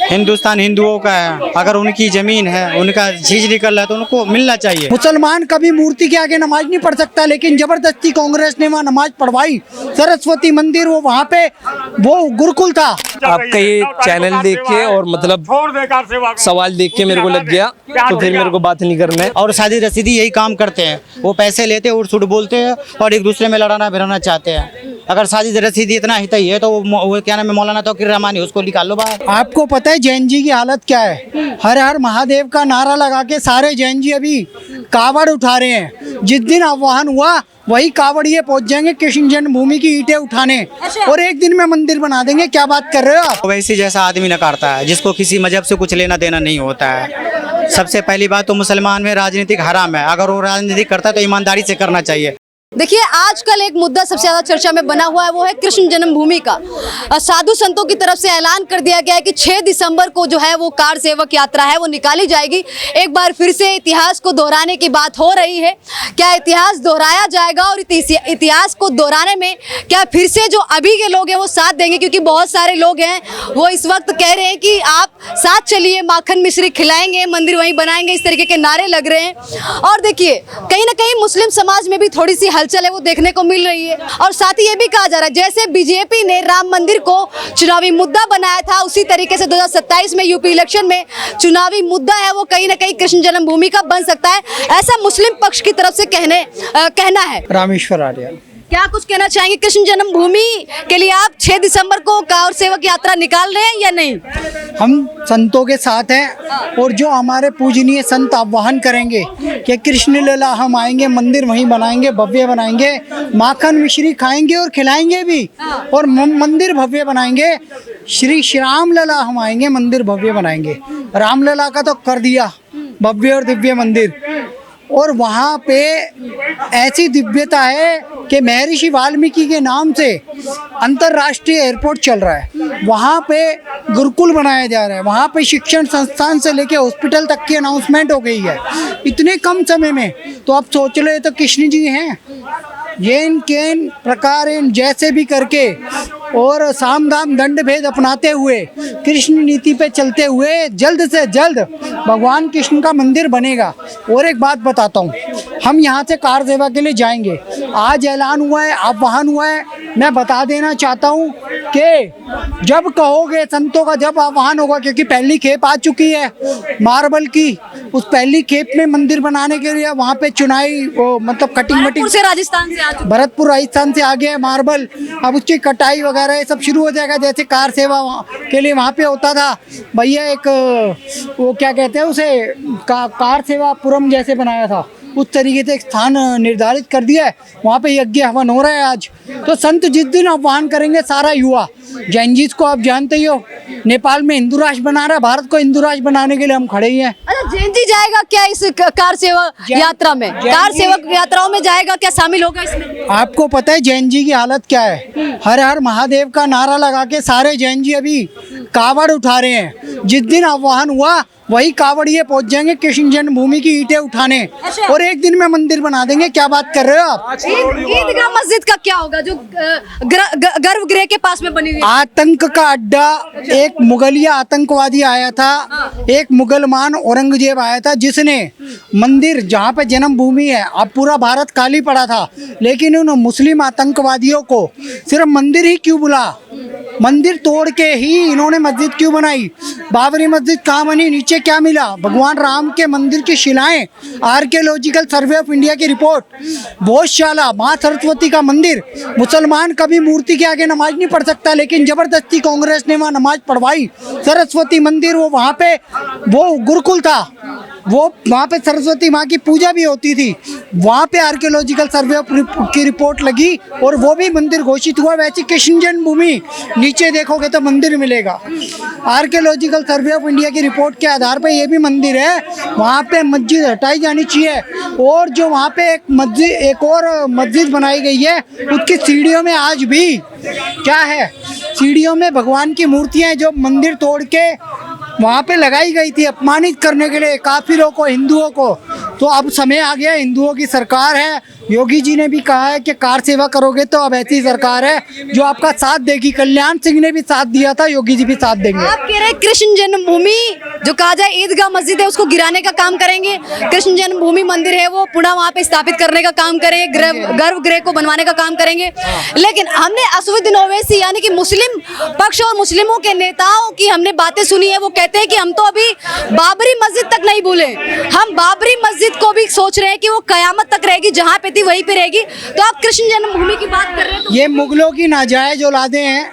हिंदुस्तान हिंदुओं का है, अगर उनकी जमीन है, उनका चीज निकल रहा है तो उनको मिलना चाहिए। मुसलमान कभी मूर्ति के आगे नमाज नहीं पढ़ सकता, लेकिन जबरदस्ती कांग्रेस ने वहाँ नमाज पढ़वाई। सरस्वती मंदिर वो वहाँ पे वो गुरुकुल था। आपका ये चैनल देख के और मतलब सवाल देख के मेरे को लग गया, तो फिर मेरे को बात नहीं करना है। और साजिद रशीदी यही काम करते हैं, वो पैसे लेते हैं, उड़ सुड़ बोलते हैं और एक दूसरे में लड़ाना भिड़ाना चाहते हैं। अगर साजिद रशीदी इतना हितई है तो वो क्या नाम है, मौलाना तौकीर रहमानी, उसको निकाल लो बाहर। आपको पता है जैन जी की हालत क्या है? हर हर महादेव का नारा लगा के सारे जैन जी अभी कावड़ उठा रहे हैं। जिस दिन आह्वान हुआ वही कावड़िए पहुंच जाएंगे कृष्ण जन्मभूमि की ईंटें उठाने, और एक दिन में मंदिर बना देंगे। क्या बात कर रहे हो आप? वैसे जैसा आदमी नकारता है जिसको किसी मजहब से कुछ लेना देना नहीं होता है। सबसे पहली बात तो मुसलमान में राजनीतिक हराम है, अगर वो राजनीति करता है तो ईमानदारी से करना चाहिए। देखिए, आजकल एक मुद्दा सबसे ज्यादा चर्चा में बना हुआ है, वो है कृष्ण जन्मभूमि का। साधु संतों की तरफ से ऐलान कर दिया गया है कि 6 दिसंबर को जो है वो कार सेवक यात्रा है वो निकाली जाएगी। एक बार फिर से इतिहास को दोहराने की बात हो रही है। क्या इतिहास दोहराया जाएगा और इतिहास को दोहराने में क्या फिर से जो अभी के लोग हैं वो साथ देंगे? क्योंकि बहुत सारे लोग हैं वो इस वक्त कह रहे हैं कि आप साथ चलिए, माखन मिश्री खिलाएंगे, मंदिर वहीं बनाएंगे, इस तरीके के नारे लग रहे हैं। और देखिए, कहीं ना कहीं मुस्लिम समाज में भी थोड़ी सी हलचल है वो देखने को मिल रही है। और साथ ही ये भी कहा जा रहा है जैसे बीजेपी ने राम मंदिर को चुनावी मुद्दा बनाया था, उसी तरीके से 2027 में यूपी इलेक्शन में चुनावी मुद्दा है वो कहीं ना कहीं कृष्ण जन्मभूमि का बन सकता है, ऐसा मुस्लिम पक्ष की तरफ से कहना है। रामेश्वर आर्य, क्या कुछ कहना चाहेंगे? कृष्ण जन्मभूमि के लिए आप 6 दिसंबर को कार सेवक यात्रा निकाल रहे हैं या नहीं? हम संतों के साथ हैं, और जो हमारे पूजनीय संत आह्वान करेंगे कि कृष्ण लीला हम आएंगे, मंदिर वहीं बनाएंगे, भव्य बनाएंगे, माखन मिश्री खाएंगे और खिलाएंगे भी, और मंदिर भव्य बनाएंगे। श्री राम लला हम आएंगे, मंदिर भव्य बनाएंगे। रामलला का तो कर दिया भव्य और दिव्य मंदिर, और वहाँ पे ऐसी दिव्यता है कि महर्षि वाल्मीकि के नाम से अंतर्राष्ट्रीय एयरपोर्ट चल रहा है। वहाँ पे गुरुकुल बनाया जा रहा है, वहाँ पे शिक्षण संस्थान से लेके हॉस्पिटल तक की अनाउंसमेंट हो गई है इतने कम समय में। तो आप सोच ले, तो कृष्ण जी हैं, ये इनके प्रकार इन जैसे भी करके और साम दाम दंड भेद अपनाते हुए कृष्ण नीति पे चलते हुए जल्द से जल्द भगवान कृष्ण का मंदिर बनेगा। और एक बात बताता हूँ, हम यहाँ से कार सेवा के लिए जाएंगे। आज ऐलान हुआ है, आह्वान हुआ है। मैं बता देना चाहता हूँ कि जब कहोगे संतों का, जब आह्वान होगा, क्योंकि पहली खेप आ चुकी है मार्बल की, उस पहली खेप में मंदिर बनाने के लिए वहाँ पे चुनाई मतलब कटिंग से राजस्थान से भरतपुर राजस्थान से आ गया है मार्बल। अब उसकी कटाई वगैरह ये सब शुरू हो जाएगा, जैसे कार सेवा के लिए वहाँ पे होता था भैया, एक वो क्या कहते हैं उसे, कार सेवापुरम जैसे बनाया था, उस तरीके से एक स्थान निर्धारित कर दिया है। वहाँ पे यज्ञ हवन हो रहा है आज। तो संत जिस दिन आह्वान करेंगे, सारा युवा जैन जी को आप जानते ही हो, नेपाल में हिंदू राष्ट्र बना रहा है, भारत को हिंदू राष्ट्र बनाने के लिए हम खड़े ही हैं। अच्छा, जैन जी जाएगा क्या इस कार सेवा यात्रा में? कार सेवक यात्राओं में जाएगा क्या, शामिल होगा इसमें? आपको पता है जैन जी की हालत क्या है? हर हर महादेव का नारा लगा के सारे जैन जी अभी कावड़ उठा रहे हैं। जिस दिन आह्वान हुआ वही कावड़िए पहुंच जाएंगे कृष्ण जन्मभूमि की ईंटें उठाने, और एक दिन में मंदिर बना देंगे। क्या बात कर रहे हो आप? ईदगाह मस्जिद का क्या होगा जो गर्भगृह के पास में बनी हुई? आतंक का अड्डा, एक मुगलिया आतंकवादी आया था, एक मुगलमान औरंगजेब आया था, जिसने मंदिर जहाँ पे जन्मभूमि है, अब पूरा भारत खाली पड़ा था, लेकिन उन मुस्लिम आतंकवादियों को सिर्फ मंदिर ही क्यों बुला, मंदिर तोड़ के ही इन्होंने मस्जिद क्यों बनाई? बाबरी मस्जिद कहाँ बनी, नीचे क्या मिला? भगवान राम के मंदिर की शिलाएं, आर्कियोलॉजिकल सर्वे ऑफ इंडिया की रिपोर्ट, भोजशाला, माँ सरस्वती का मंदिर। मुसलमान कभी मूर्ति के आगे नमाज नहीं पढ़ सकता, लेकिन जबरदस्ती कांग्रेस ने वहाँ नमाज पढ़वाई। सरस्वती मंदिर वो वहाँ पे वो गुरुकुल था, वो वहाँ पे सरस्वती माँ की पूजा भी होती थी। वहाँ पे आर्कियोलॉजिकल सर्वे की रिपोर्ट लगी और वो भी मंदिर घोषित हुआ। वैसे कृष्ण जन्मभूमि नीचे देखोगे तो मंदिर मिलेगा। आर्कियोलॉजिकल सर्वे ऑफ इंडिया की रिपोर्ट के आधार पे ये भी मंदिर है। वहाँ पे मस्जिद हटाई जानी चाहिए, और जो वहाँ पे एक और मस्जिद बनाई गई है, उसकी सीढ़ियों में आज भी क्या है, सीढ़ियों में भगवान की मूर्तियाँ जो मंदिर तोड़ के वहाँ पे लगाई गई थी अपमानित करने के लिए काफिरों को, हिंदुओं को। तो अब समय आ गया, हिंदुओं की सरकार है, योगी जी ने भी कहा है कि कार सेवा करोगे तो अब ऐसी सरकार है जो आपका साथ देगी। कल्याण सिंह ने भी साथ दिया था, योगी जी भी साथ देंगे। आप कह रहे हैं कृष्ण जन्मभूमि जो कहा जाए ईदगाह मस्जिद है उसको गिराने का काम करेंगे, कृष्ण जन्मभूमि मंदिर है वो पुनः वहाँ पे स्थापित करने का काम करेंगे, गर्भगृह को बनवाने का काम करेंगे। लेकिन हमने असदुद्दीन ओवैसी यानी कि मुस्लिम पक्ष और मुस्लिमों के नेताओं की हमने बातें सुनी है। वो कहते हैं कि हम तो अभी बाबरी मस्जिद तक नहीं भूले, हम बाबरी मस्जिद को भी सोच रहे हैं कि वो कयामत तक रहेगी, जहाँ पे थी वहीं पे रहेगी। तो आप कृष्ण जन्मभूमि की बात कर रहे हैं तो ये मुगलों की नाजायज औलादे हैं,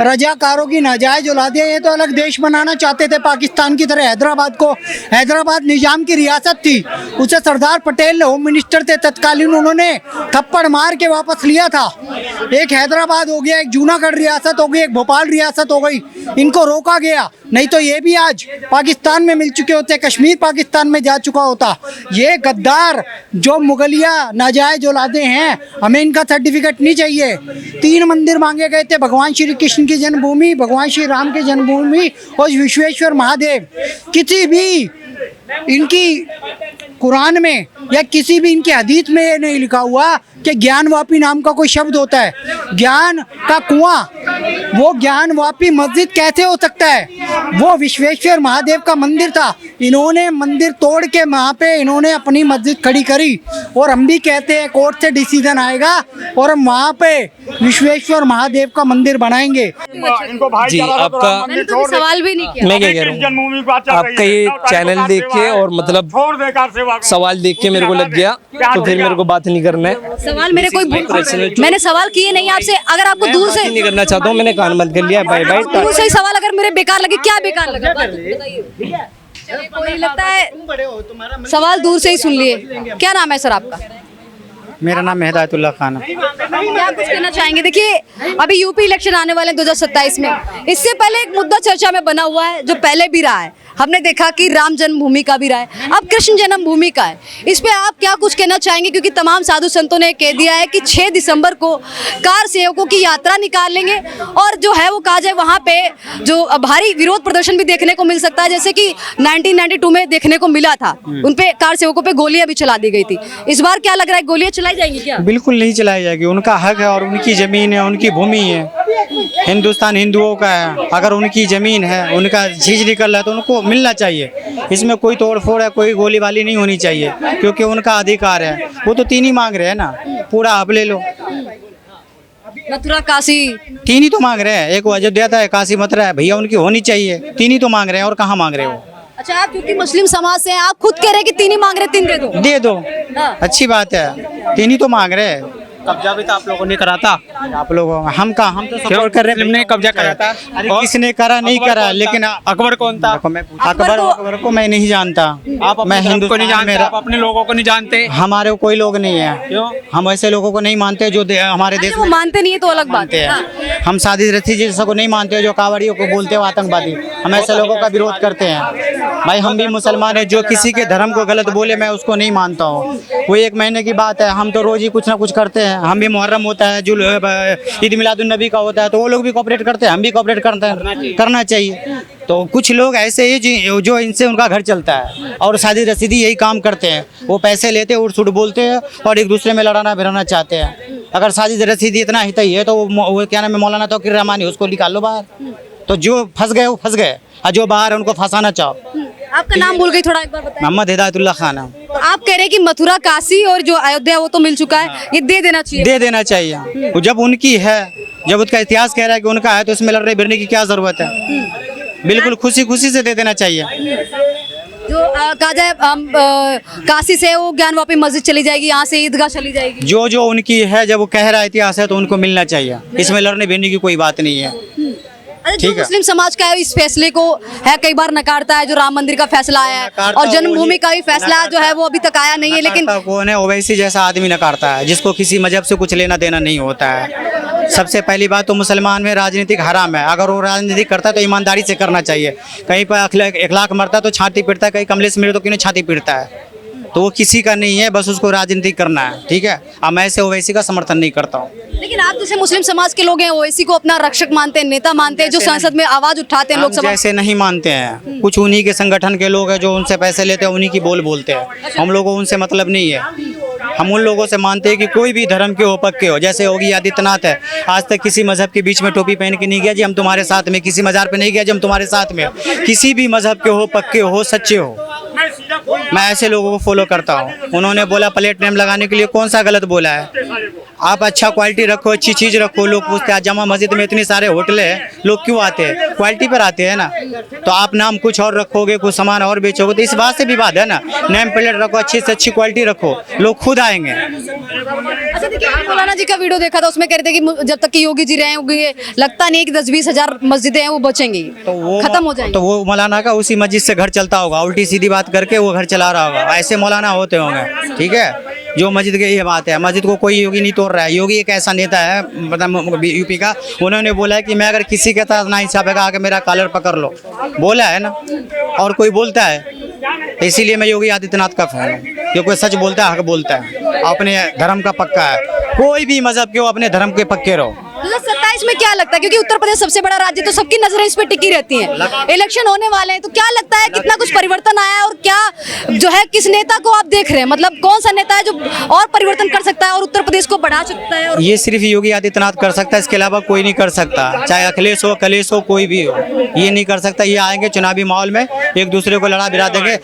रजाकारों की नाजायज औलादे हैं। ये तो अलग देश बनाना चाहते थे पाकिस्तान की तरह। हैदराबाद को, हैदराबाद निजाम की रियासत थी, उसे सरदार पटेल होम मिनिस्टर थे तत्कालीन, उन्होंने थप्पड़ मार के वापस लिया था। एक हैदराबाद हो गया, एक जूनागढ़ रियासत हो गई, एक भोपाल रियासत हो गई, इनको रोका गया। नहीं तो ये भी आज पाकिस्तान में मिल चुके होते, कश्मीर पाकिस्तान में जा चुका होता। ये गद्दार जो मुगलिया नाजायज औलादे हैं, हमें इनका सर्टिफिकेट नहीं चाहिए। 3 मंदिर मांगे गए थे, भगवान श्री कृष्ण की जन्मभूमि, भगवान श्री राम की जन्मभूमि और विश्वेश्वर महादेव। किसी भी इनकी कुरान में या किसी भी इनके हदीस में ये नहीं लिखा हुआ कि ज्ञानवापी नाम का कोई शब्द होता है। ज्ञान का कुआं, वो ज्ञानवापी मस्जिद कैसे हो सकता है? वो विश्वेश्वर महादेव का मंदिर था, इन्होंने मंदिर तोड़ के वहाँ पे इन्होंने अपनी मस्जिद खड़ी करी। और हम भी कहते हैं कोर्ट से डिसीजन आएगा और हम वहाँ पे विश्वेश्वर महादेव का मंदिर बनाएंगे। जी, आपका मैंने तो सवाल भी नहीं किया। मैं क्या कह रहा हूँ, आपका ये चैनल देख के और मतलब सवाल देख के मेरे को लग गया, तो फिर मेरे को बात नहीं करना है। सवाल मेरे कोई मैंने सवाल किए नहीं आपसे। अगर आपको दूर से नहीं करना चाहता हूँ, मैंने कान बंद कर लिया। Bye bye. दूर से ही सवाल अगर मेरे बेकार लगे, क्या बेकार लगा बताइए। चलिए, कोई लगता है सवाल दूर से ही सुन लिए। क्या नाम है सर आपका? मेरा नाम है हिदायतुल्लाह खान। क्या कुछ कहना चाहेंगे? देखिए अभी यूपी इलेक्शन आने वाले हैं 2027 में। इससे पहले एक मुद्दा चर्चा में बना हुआ है जो पहले भी रहा है। हमने देखा कि राम जन्मभूमि का भी रहा है, अब कृष्ण जन्मभूमि का है। इस पे आप क्या कुछ कहना चाहेंगे? क्योंकि तमाम साधु संतों ने कह दिया है कि 6 दिसंबर को कार सेवकों की यात्रा निकालेंगे और जो है वो कहा जाए वहाँ पे जो भारी विरोध प्रदर्शन भी देखने को मिल सकता है, जैसे कि 1992 में देखने को मिला था। उनपे कार सेवकों पे गोलियां भी चला दी गई थी। इस बार क्या लग रहा है, गोलियां चलाई जाएंगी क्या? बिल्कुल नहीं चलाई जाएगी, उनका हक है और उनकी ज़मीन है, उनकी भूमि है। हिंदुस्तान हिंदुओं का है, अगर उनकी ज़मीन है, उनका चीज निकल रहा है तो उनको मिलना चाहिए। इसमें कोई तोड़फोड़ है, कोई गोलीबारी नहीं होनी चाहिए, क्योंकि उनका अधिकार है। वो तो 3 ही मांग रहे हैं ना, पूरा आप ले लो। मथुरा काशी 3 ही तो मांग रहे हैं, एक वो अयोध्या था, एक काशी मथुरा है। भैया उनकी होनी चाहिए, 3 ही तो मांग रहे हैं और कहाँ मांग रहे हो? अच्छा, आप क्योंकि मुस्लिम समाज से हैं, आप खुद कह रहे हैं कि 3 ही मांग रहे, 3 दे दो। दे दो, हाँ। अच्छी बात है, 3 ही तो मांग रहे हैं। कब्जा भी तो आप लोगों ने करा था। आप लोगों हम तो सपोर्ट कर रहे हैं। ने कब्जा करा था। अरे किसने करा नहीं करा, लेकिन अकबर कौन था? अकबर को मैं नहीं जानता। आप मैं हिंदू को नहीं जानते, आप अपने लोगों को नहीं जानते। हमारे कोई लोग नहीं है। क्यों? हम ऐसे लोगों को नहीं मानते जो हमारे देश अच्छा, वो में मानते नहीं है तो अलग बात मानते है। हैं। हम साजिद रथी जैसा को नहीं मानते, जो कावड़ियों को बोलते हो आतंकवादी। हम ऐसे लोगों का विरोध करते हैं। भाई हम भी मुसलमान है, जो किसी के धर्म को गलत बोले मैं उसको नहीं मानता हूँ। वो 1 महीने की बात है, हम तो रोज ही कुछ ना कुछ करते हैं। हम भी मुहर्रम होता है, जो ईद मिलादुन नबी का होता है, तो वो लोग भी कोऑपरेट करते हैं, हम भी कोऑपरेट करते हैं, करना चाहिए। तो कुछ लोग ऐसे ही जो इनसे उनका घर चलता है और साजिद रसीदी यही काम करते हैं। वो पैसे लेते हैं, उड़ बोलते हैं और एक दूसरे में लड़ाना भिड़ाना चाहते हैं। अगर साजिद रसीदी इतना ही है तो वो क्या नाम है, मौलाना तौकीर रहमानी, उसको निकाल लो बाहर। तो जो फंस गए वो फंस गए, और जो बाहर है उनको फंसाना चाहो। आपका नाम भूल गई, थोड़ा एक बार बताइए। मोहम्मद हिदायतुल्लाह खान। आप कह रहे हैं कि मथुरा काशी और जो अयोध्या वो तो मिल चुका है, ये दे देना चाहिए। दे देना चाहिए। वो जब उनकी है, जब उसका इतिहास कह रहा है कि उनका है, तो इसमें लड़ने भिड़ने की क्या जरूरत है? बिल्कुल खुशी खुशी से दे देना चाहिए। जो कहा जाए काशी से वो ज्ञानवापी मस्जिद चली जाएगी, यहाँ से ईदगाह चली जाएगी। जो उनकी है, जब वो कह रहा है इतिहास है, तो उनको मिलना चाहिए। इसमें लड़ने भिड़ने की कोई बात नहीं है। जो मुस्लिम समाज का है इस फैसले को है कई बार नकारता है, जो राम मंदिर का फैसला आया है और जन्मभूमि का भी फैसला जो है वो अभी तक आया नहीं है। लेकिन कौन है? ओवैसी जैसा आदमी नकारता है, जिसको किसी मजहब से कुछ लेना देना नहीं होता है। सबसे पहली बात तो मुसलमान में राजनीतिक हराम है। अगर वो राजनीति करता है तो ईमानदारी से करना चाहिए। कहीं पर अखलाक मरता है तो छाती पीटता है, कहीं कमलेश मिले तो क्यों छाती पीटता है। तो वो किसी का नहीं है, बस उसको राजनीति करना है, ठीक है। अब मैं ऐसे ओवैसी का समर्थन नहीं करता हूँ। लेकिन आप जैसे मुस्लिम समाज के लोग हैं, ओवैसी को अपना रक्षक मानते हैं, नेता मानते हैं, जो संसद में आवाज उठाते हैं, लोकसभा जैसे नहीं मानते हैं। कुछ उन्हीं के संगठन के लोग हैं जो उनसे पैसे लेते हैं, उन्हीं की बोलते हैं। हम लोगों को उनसे मतलब नहीं है। हम उन लोगों से मानते हैं कि कोई भी धर्म के हो, पक्के हो। जैसे योगी आदित्यनाथ है, आज तक किसी मजहब के बीच में टोपी पहन के नहीं गया जी हम तुम्हारे साथ में, किसी मजार पे नहीं गया जी हम तुम्हारे साथ में। किसी भी मजहब के हो, पक्के हो, सच्चे हो, मैं ऐसे लोगों को फॉलो करता हूँ। उन्होंने बोला प्लेट नेम लगाने के लिए, कौन सा गलत बोला है? आप अच्छा क्वालिटी रखो, अच्छी चीज़ रखो। लोग पूछते हैं जमा मस्जिद में इतने सारे होटल है, लोग क्यों आते हैं? क्वालिटी पर आते हैं ना। तो आप नाम कुछ और रखोगे, कुछ सामान और बेचोगे, तो इस बात से विवाद है ना। नेम प्लेट रखो, अच्छी से अच्छी क्वालिटी रखो, लोग खुद आएंगे। अच्छा देखिए, मौलाना जी का वीडियो देखा था, उसमें कह रहे थे कि जब तक कि योगी जी रहेंगे लगता नहीं कि 10-20 हज़ार मस्जिदें हैं वो बचेंगी, तो वो खत्म हो जाएंगी। तो वो मौलाना का उसी मस्जिद से घर चलता होगा, उल्टी सीधी बात करके वो घर चला रहा होगा। ऐसे मौलाना होते होंगे, ठीक है। जो मस्जिद की ये बात है, मस्जिद को कोई योगी नहीं तोड़ रहा है। योगी एक ऐसा नेता है मतलब यूपी का, उन्होंने बोला है कि मैं अगर किसी के साथ ना इंसाफ है आके मेरा कॉलर पकड़ लो, बोला है ना। और कोई बोलता है, तो इसीलिए मैं योगी आदित्यनाथ का फैन हूँ। जो कोई सच बोलता है, हक बोलता है, अपने धर्म का पक्का है। कोई भी मजहब के हो, अपने धर्म के पक्के रहो। 2027 में क्या लगता है, क्योंकि उत्तर प्रदेश सबसे बड़ा राज्य, तो सबकी नजरें इस पे टिकी रहती हैं। इलेक्शन होने वाले हैं, तो क्या लगता है कितना कुछ परिवर्तन आया है, और क्या जो है किस नेता को आप देख रहे हैं, मतलब कौन सा नेता है जो और परिवर्तन कर सकता है और उत्तर प्रदेश को बढ़ा सकता है? और ये सिर्फ योगी आदित्यनाथ कर सकता है, इसके अलावा कोई नहीं कर सकता। चाहे अखिलेश हो, कलेश हो, कोई भी हो, ये नहीं कर सकता। ये आएंगे चुनावी माहौल में एक दूसरे को लड़ा भिड़ा देंगे।